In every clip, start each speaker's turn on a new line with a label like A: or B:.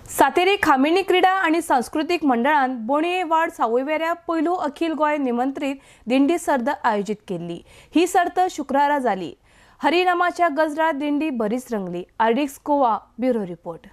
A: सातेरी खामिणी क्रीडा आणि सांस्कृतिक मंडळान बोणये वाड सावयवेऱ्या पयलू अखिल गोय निमंत्रित दिंडी सर्त आयोजित केल्ली। ही सर्त शुक्रारा जाली। हरिनामाच्या गजरात दिंडी बरीच रंगली। RDX Goa bureau report.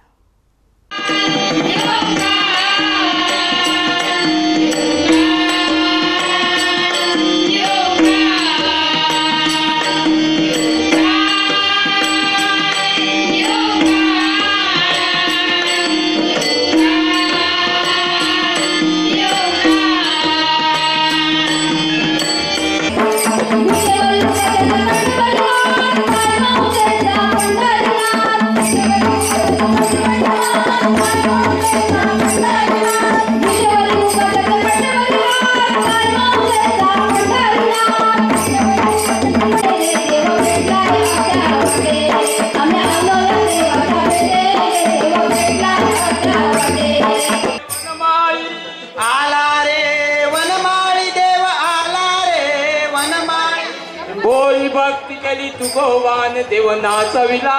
B: होळी भक्ती केली तुकोबान देव नाचविला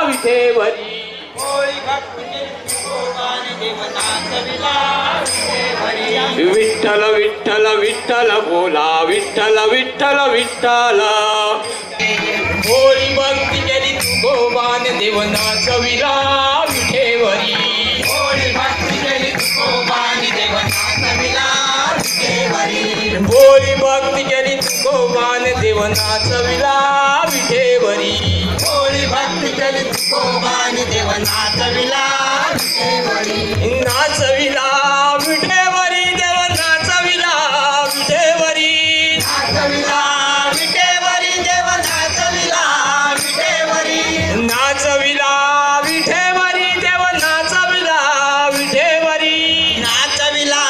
B: विठेवरी। होळी भक्ती केली तुकोबान देव नाचविला विठेवरी। विठ्ठल विठ्ठल विठ्ठल बोला विठ्ठल विठ्ठल विठ्ठल। होळी भक्ती केली तुकोबान देव नाचविला विठेवरी। होळी भक्ती केली तुकोबान देव नाचविला विठेवरी। होळी भक्ती केली तुकोबान देव नाचविला विठेवरी। होळी भक्ती केली तुकोबान देव नाचविला विठेवरी। नाचविला विठेवरी देव नाचविला विठेवरी। नाचविला विठेवरी देव नाचविला विठेवरी। नाचविला विठेवरी देव नाचविला विठेवरी। नाचविला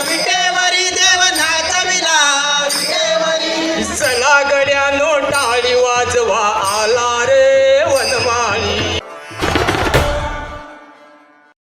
B: विठेवरी देव नाचविला विठेवरी।